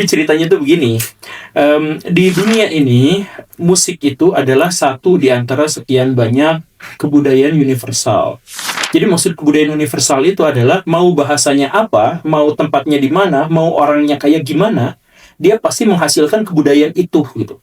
Ceritanya tuh begini, di dunia ini musik itu adalah satu di antara sekian banyak kebudayaan universal. Jadi maksud kebudayaan universal itu adalah mau bahasanya apa, mau tempatnya di mana, mau orangnya kayak gimana, dia pasti menghasilkan kebudayaan itu gitu.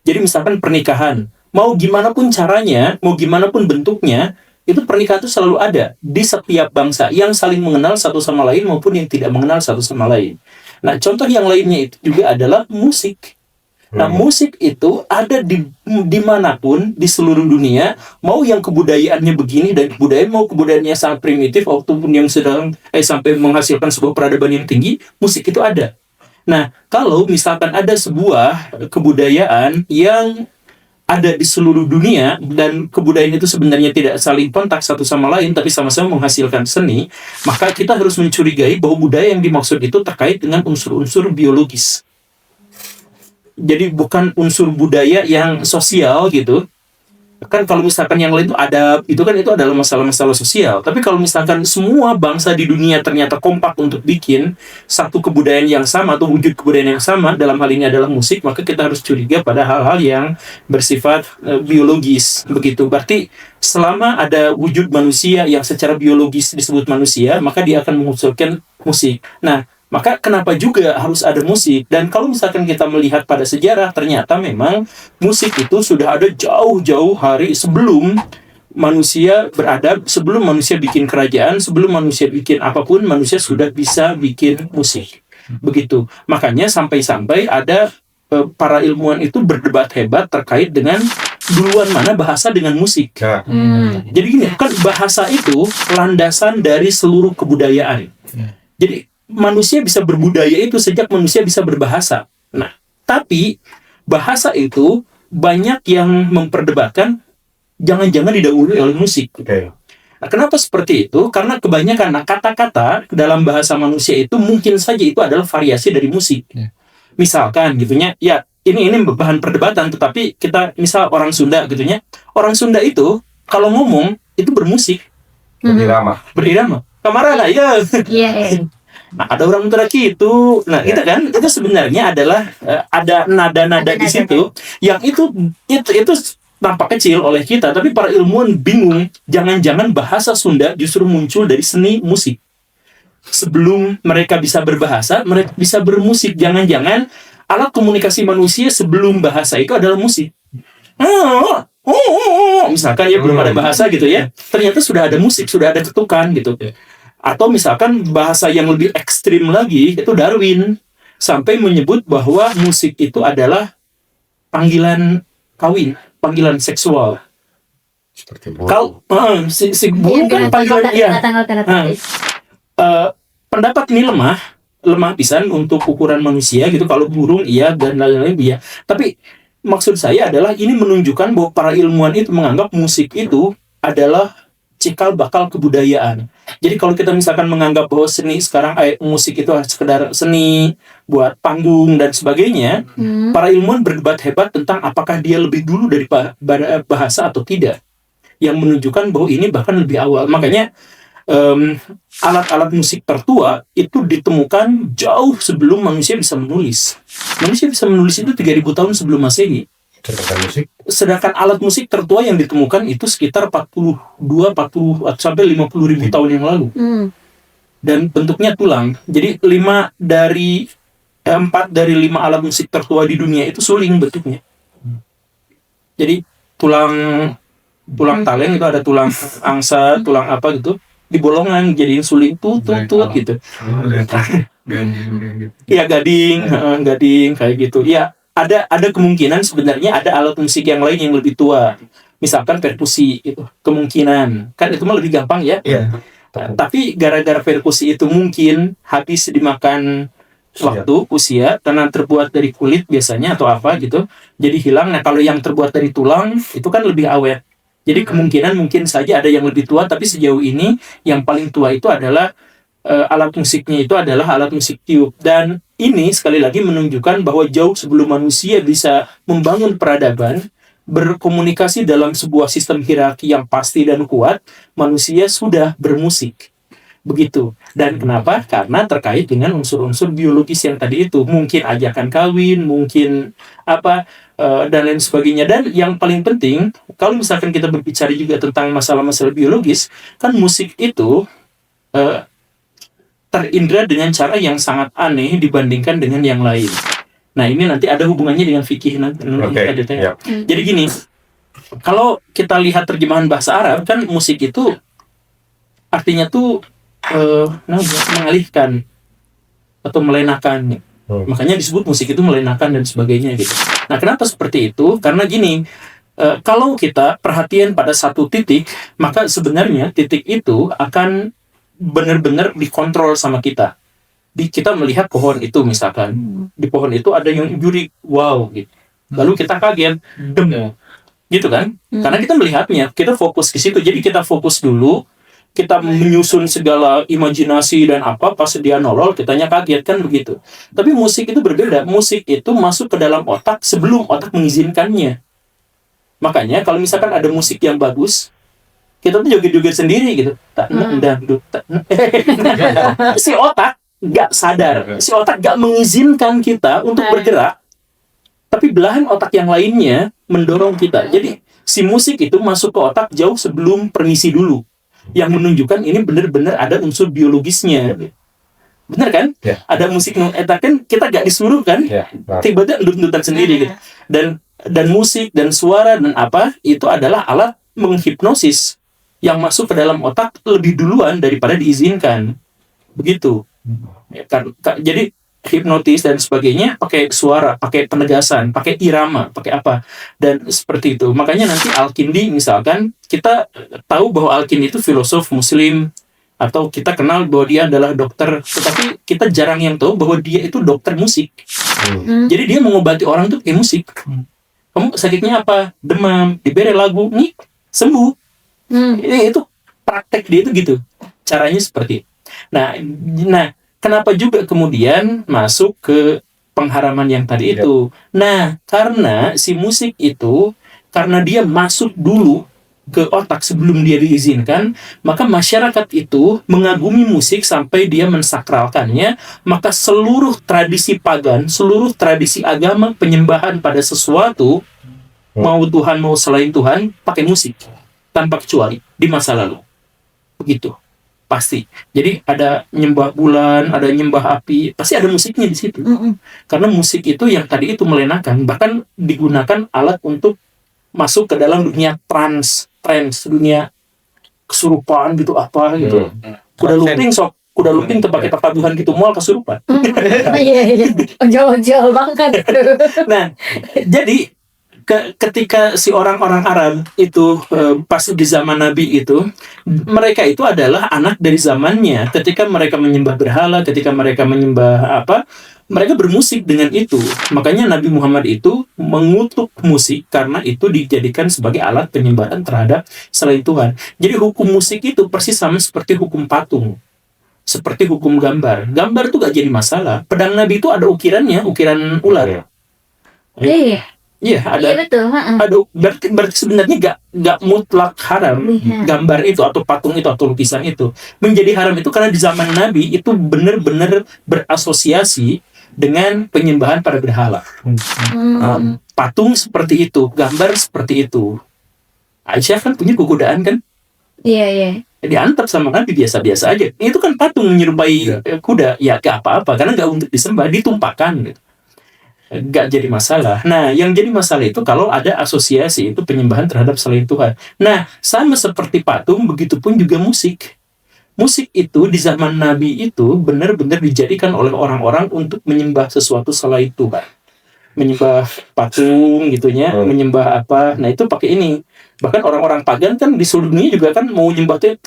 Jadi misalkan pernikahan, mau gimana pun caranya, mau gimana pun bentuknya, itu pernikahan itu selalu ada di setiap bangsa yang saling mengenal satu sama lain maupun yang tidak mengenal satu sama lain. Nah, contoh yang lainnya itu juga adalah musik. Nah, musik itu ada di dimanapun di seluruh dunia, mau yang kebudayaannya begini dan mau kebudayaannya sangat primitif, ataupun yang sedang sampai menghasilkan sebuah peradaban yang tinggi, musik itu ada. Nah, kalau misalkan ada sebuah kebudayaan yang ada di seluruh dunia dan kebudayaan itu sebenarnya tidak saling kontak satu sama lain tapi sama-sama menghasilkan seni, maka kita harus mencurigai bahwa budaya yang dimaksud itu terkait dengan unsur-unsur biologis. Jadi bukan unsur budaya yang sosial gitu. Kan kalau misalkan yang lain itu ada, itu kan itu adalah masalah-masalah sosial. Tapi kalau misalkan semua bangsa di dunia ternyata kompak untuk bikin satu kebudayaan yang sama atau wujud kebudayaan yang sama, dalam hal ini adalah musik, maka kita harus curiga pada hal-hal yang bersifat biologis. Begitu. Berarti selama ada wujud manusia yang secara biologis disebut manusia, maka dia akan mengusulkan musik. Nah, maka kenapa juga harus ada musik? Dan kalau misalkan kita melihat pada sejarah, ternyata memang musik itu sudah ada jauh-jauh hari sebelum manusia beradab, sebelum manusia bikin kerajaan, sebelum manusia bikin apapun, manusia sudah bisa bikin musik. Begitu. Makanya sampai-sampai ada para ilmuwan itu berdebat hebat terkait dengan duluan mana bahasa dengan musik. Jadi gini, kan bahasa itu landasan dari seluruh kebudayaan. Jadi manusia bisa berbudaya itu sejak manusia bisa berbahasa. Nah, tapi bahasa itu banyak yang memperdebatkan jangan-jangan didahului oleh musik. Nah, kenapa seperti itu? Karena kebanyakan kata-kata dalam bahasa manusia itu mungkin saja itu adalah variasi dari musik. Misalkan gitunya, ya ini bahan perdebatan, tetapi kita misal orang Sunda gitunya, orang Sunda itu kalau ngomong itu bermusik. Berirama. Kamarana ya. Iya. Nah, ada orang Turki itu, nah itu kan itu sebenarnya adalah ada nada-nada di situ yang itu tampak kecil oleh kita, tapi para ilmuwan bingung, jangan-jangan bahasa Sunda justru muncul dari seni musik. Sebelum mereka bisa berbahasa, mereka bisa bermusik. Jangan-jangan alat komunikasi manusia sebelum bahasa itu adalah musik. Misalkan ya belum ada bahasa gitu ya, ternyata sudah ada musik, sudah ada ketukan gitu. Atau misalkan bahasa yang lebih ekstrim lagi, itu Darwin sampai menyebut bahwa musik itu adalah panggilan kawin, panggilan seksual. Seperti burung. Burung kan panggilan ya. Pendapat ini lemah pisan untuk ukuran manusia gitu. Kalau burung iya dan lain-lain iya. Tapi maksud saya adalah ini menunjukkan bahwa para ilmuwan itu menganggap musik itu adalah cikal bakal kebudayaan. Jadi kalau kita misalkan menganggap bahwa seni sekarang musik itu sekedar seni buat panggung dan sebagainya, para ilmuwan berdebat hebat tentang apakah dia lebih dulu dari bahasa atau tidak, yang menunjukkan bahwa ini bahkan lebih awal. Makanya alat-alat musik tertua itu ditemukan jauh sebelum manusia bisa menulis. Manusia bisa menulis itu 3000 tahun sebelum Masehi. Sedangkan alat musik tertua yang ditemukan itu sekitar 40 sampai 50 ribu tahun yang lalu. Dan bentuknya tulang. Jadi 4 dari 5 alat musik tertua di dunia itu suling bentuknya. Jadi tulang taleng itu ada tulang angsa, tulang apa gitu, dibolongan jadiin suling tutut gitu. Iya, gading kayak gitu. Iya. Ada kemungkinan sebenarnya ada alat musik yang lain yang lebih tua, misalkan perkusi itu kemungkinan kan itu mah lebih gampang ya. Tapi gara-gara perkusi itu mungkin habis dimakan waktu usia karena terbuat dari kulit biasanya atau apa gitu, jadi hilang. Nah kalau yang terbuat dari tulang itu kan lebih awet, jadi kemungkinan mungkin saja ada yang lebih tua, tapi sejauh ini yang paling tua itu adalah alat musiknya itu adalah alat musik tiup. Dan ini sekali lagi menunjukkan bahwa jauh sebelum manusia bisa membangun peradaban, berkomunikasi dalam sebuah sistem hierarki yang pasti dan kuat, manusia sudah bermusik. Begitu. Dan kenapa? Karena terkait dengan unsur-unsur biologis yang tadi itu. Mungkin ajakan kawin, mungkin apa, dan lain sebagainya. Dan yang paling penting, kalau misalkan kita berbicara juga tentang masalah-masalah biologis, kan musik itu terindra dengan cara yang sangat aneh dibandingkan dengan yang lain. Nah, ini nanti ada hubungannya dengan fikih nanti. Yep. Jadi gini, kalau kita lihat terjemahan bahasa Arab, kan musik itu artinya tuh mengalihkan atau melenakan. Makanya disebut musik itu melenakan dan sebagainya gitu. Nah, kenapa seperti itu? Karena gini, kalau kita perhatian pada satu titik, maka sebenarnya titik itu akan benar-benar dikontrol sama kita. Kita melihat pohon itu misalkan, di pohon itu ada yang jurik, wow gitu. Lalu kita kaget, gitu kan? Karena kita melihatnya, kita fokus ke situ. Jadi kita fokus dulu, kita menyusun segala imajinasi dan apa, pas dia nolol, kitanya kaget kan begitu. Tapi musik itu berbeda. Musik itu masuk ke dalam otak sebelum otak mengizinkannya. Makanya kalau misalkan ada musik yang bagus, kita tuh joget-joget sendiri gitu. Si otak gak sadar, si otak gak mengizinkan kita untuk bergerak, tapi belahan otak yang lainnya mendorong kita. Jadi si musik itu masuk ke otak jauh sebelum permisi dulu, yang menunjukkan ini benar-benar ada unsur biologisnya. Benar kan? Yeah. Ada musik kan kita gak disuruh kan? Tiba-tiba endut-endutan sendiri gitu. Dan musik dan suara dan apa itu adalah alat menghipnosis yang masuk ke dalam otak lebih duluan daripada diizinkan. Begitu. Jadi hipnotis dan sebagainya pakai suara, pakai penegasan, pakai irama, pakai apa, dan seperti itu. Makanya nanti Al-Kindi misalkan, kita tahu bahwa Al-Kindi itu filosof muslim, atau kita kenal bahwa dia adalah dokter, tetapi kita jarang yang tahu bahwa dia itu dokter musik. Jadi dia mengobati orang tuh pakai musik. Kamu sakitnya apa? Demam, diberi lagu, nih sembuh. Itu praktek dia itu gitu. Caranya seperti itu. Nah, kenapa juga kemudian masuk ke pengharaman yang tadi itu? Nah, karena si musik itu, karena dia masuk dulu ke otak sebelum dia diizinkan, maka masyarakat itu mengagumi musik sampai dia mensakralkannya, maka seluruh tradisi pagan, seluruh tradisi agama penyembahan pada sesuatu, mau Tuhan mau selain Tuhan, pakai musik. Tanpa kecuali di masa lalu. Begitu. Pasti. Jadi ada nyembah bulan, ada nyembah api, pasti ada musiknya di situ. Karena musik itu yang tadi itu melenakan, bahkan digunakan alat untuk masuk ke dalam dunia trans, dunia kesurupan gitu apa gitu. Kuda lumping tempat kita tabuhan gitu, mual kesurupan. Iya. Jauh-jauh banget. Nah, jadi ketika si orang-orang Arab itu pas di zaman Nabi itu, mereka itu adalah anak dari zamannya. Ketika mereka menyembah berhala, ketika mereka menyembah apa, mereka bermusik dengan itu. Makanya Nabi Muhammad itu mengutuk musik karena itu dijadikan sebagai alat penyembahan terhadap selain Tuhan. Jadi hukum musik itu persis sama seperti hukum patung, seperti hukum gambar. Gambar itu gak jadi masalah. Pedang Nabi itu ada ukirannya, ukiran ular. Iya, ada. Iya betul. Ada, berarti sebenarnya gak mutlak haram gambar itu atau patung itu atau lukisan itu. Menjadi haram itu karena di zaman Nabi itu benar-benar berasosiasi dengan penyembahan pada berhala. Patung seperti itu, gambar seperti itu. Aisyah kan punya kekudaan kan? Iya. Diantap sama Nabi biasa-biasa aja. Itu kan patung menyerupai kuda, ya gak apa-apa karena gak untuk disembah, ditumpahkan gitu. Gak jadi masalah. Nah, yang jadi masalah itu kalau ada asosiasi itu penyembahan terhadap selain Tuhan. Nah, sama seperti patung, begitupun juga musik. Musik itu di zaman Nabi itu benar-benar dijadikan oleh orang-orang untuk menyembah sesuatu selain Tuhan. Menyembah patung gitunya, menyembah apa. Nah, itu pakai ini. Bahkan orang-orang pagan kan di seluruh dunia juga kan mau nyembah itu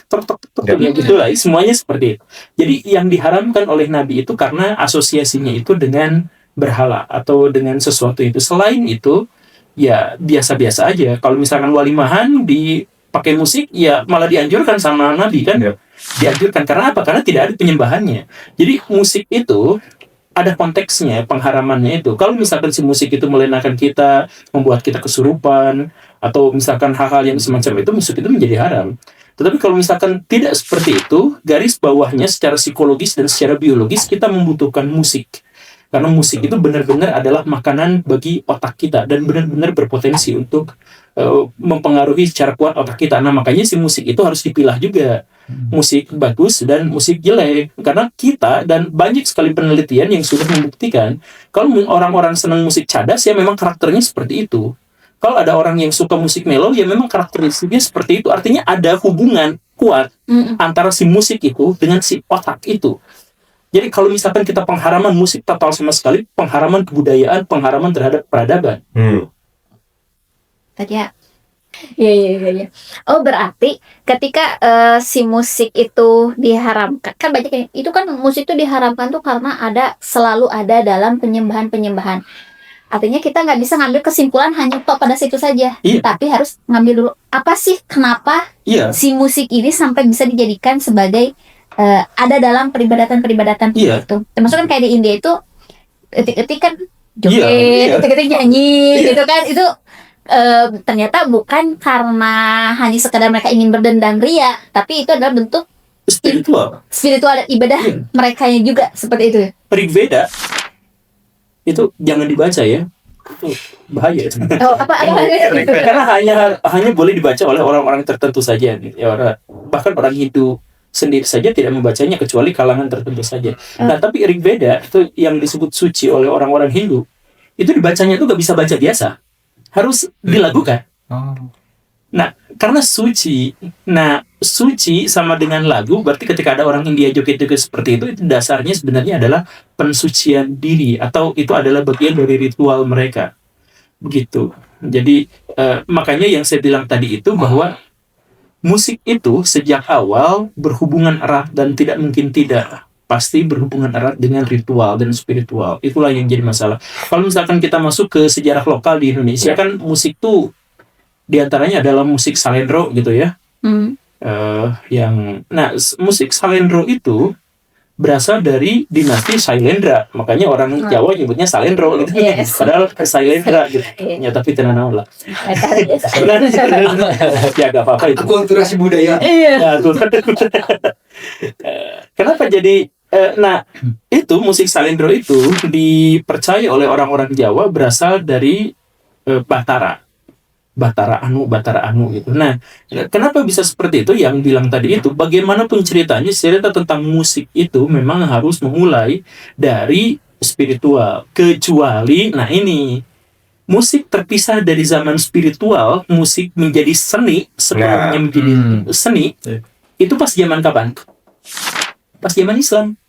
gitu lah. Semuanya seperti itu. Jadi yang diharamkan oleh Nabi itu karena asosiasinya itu dengan berhala atau dengan sesuatu itu. Selain itu ya biasa-biasa aja. Kalau misalkan walimahan dipakai musik ya malah dianjurkan sama Nabi kan. Dianjurkan karena apa? Karena tidak ada penyembahannya. Jadi musik itu ada konteksnya, pengharamannya itu. Kalau misalkan si musik itu melenakan kita, membuat kita kesurupan, atau misalkan hal-hal yang semacam itu, musik itu menjadi haram. Tetapi kalau misalkan tidak seperti itu, garis bawahnya secara psikologis dan secara biologis kita membutuhkan musik. Karena musik itu benar-benar adalah makanan bagi otak kita dan benar-benar berpotensi untuk mempengaruhi secara kuat otak kita. Nah, makanya si musik itu harus dipilah juga. Musik bagus dan musik jelek. Karena kita dan banyak sekali penelitian yang sudah membuktikan kalau orang-orang senang musik cadas ya memang karakternya seperti itu. Kalau ada orang yang suka musik mellow, ya memang karakteristiknya seperti itu. Artinya ada hubungan kuat antara si musik itu dengan si otak itu. Jadi kalau misalkan kita pengharaman musik total sama sekali, pengharaman kebudayaan, pengharaman terhadap peradaban. Tadi ya. Iya. Oh, berarti ketika si musik itu diharamkan, kan banyak yang, itu kan musik itu diharamkan tuh karena selalu ada dalam penyembahan-penyembahan. Artinya kita nggak bisa ngambil kesimpulan hanya pada situ saja, tapi harus ngambil dulu apa sih kenapa si musik ini sampai bisa dijadikan sebagai ada dalam peribadatan-peribadatan itu. Termasuk kan kayak di India itu etik-etik kan joget, etik-etik nyanyi, gitu kan itu ternyata bukan karena hanya sekadar mereka ingin berdendang ria, tapi itu adalah bentuk spiritual dan ibadah mereka juga seperti itu. Rig Veda itu jangan dibaca ya, itu bahaya. Oh, apa karena hanya boleh dibaca oleh orang-orang tertentu saja, ya bahkan orang Hindu sendiri saja tidak membacanya kecuali kalangan tertentu saja. Nah, tapi Rig Veda itu yang disebut suci oleh orang-orang Hindu itu dibacanya itu gak bisa baca biasa, harus dilagukan. Nah, karena suci sama dengan lagu, berarti ketika ada orang India joget-joget seperti itu dasarnya sebenarnya adalah pensucian diri, atau itu adalah bagian dari ritual mereka. Begitu. Jadi, makanya yang saya bilang tadi itu bahwa musik itu sejak awal berhubungan erat dan tidak mungkin tidak. Pasti berhubungan erat dengan ritual dan spiritual. Itulah yang jadi masalah. Kalau misalkan kita masuk ke sejarah lokal di Indonesia, kan musik tuh diantaranya adalah musik salendro gitu ya. Musik salendro itu berasal dari dinasti Sailendra, makanya orang Jawa nyebutnya salendro gitu. Padahal Sailendra gitu. Ya tapi tenang lah. Ya gak apa-apa itu. Akulturasi budaya. Ya, kenapa jadi itu musik salendro itu dipercaya oleh orang-orang Jawa berasal dari Batara Anu gitu. Nah, kenapa bisa seperti itu? Yang bilang tadi itu, bagaimanapun ceritanya, cerita tentang musik itu memang harus memulai dari spiritual. Kecuali, musik terpisah dari zaman spiritual, musik menjadi seni, sebelumnya menjadi seni, itu pas zaman kapan? Pas zaman Islam.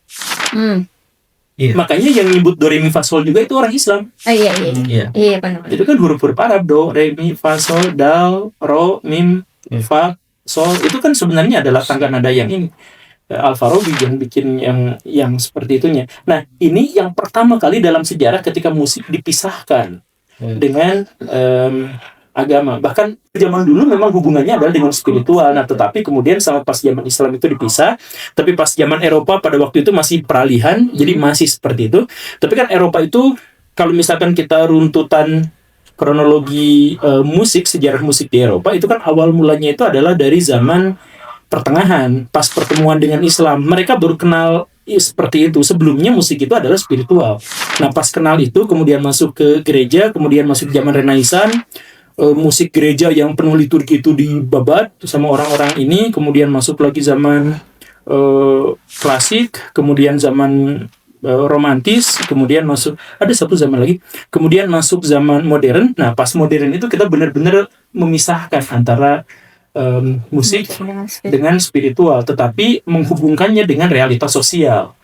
Makanya yang nyebut do re mi fa sol juga itu orang Islam. Iya benar. Itu kan huruf-huruf Arab, do re mi fa sol dal ro mim fa sol, itu kan sebenarnya adalah tangga nada yang ini. Al-Farabi yang bikin yang seperti itunya. Nah, ini yang pertama kali dalam sejarah ketika musik dipisahkan dengan agama. Bahkan zaman dulu memang hubungannya adalah dengan spiritual. Nah, tetapi kemudian sama pas zaman Islam itu dipisah, tapi pas zaman Eropa pada waktu itu masih peralihan, jadi masih seperti itu. Tapi kan Eropa itu, kalau misalkan kita runtutan kronologi musik, sejarah musik di Eropa, itu kan awal mulanya itu adalah dari zaman pertengahan, pas pertemuan dengan Islam. Mereka baru kenal seperti itu. Sebelumnya musik itu adalah spiritual. Nah, pas kenal itu, kemudian masuk ke gereja, kemudian masuk zaman Renaissance, musik gereja yang penuh liturgi itu dibabat sama orang-orang ini, kemudian masuk lagi zaman klasik, kemudian zaman romantis, kemudian masuk ada satu zaman lagi, kemudian masuk zaman modern. Nah, pas modern itu kita benar-benar memisahkan antara musik dengan spiritual, tetapi menghubungkannya dengan realitas sosial.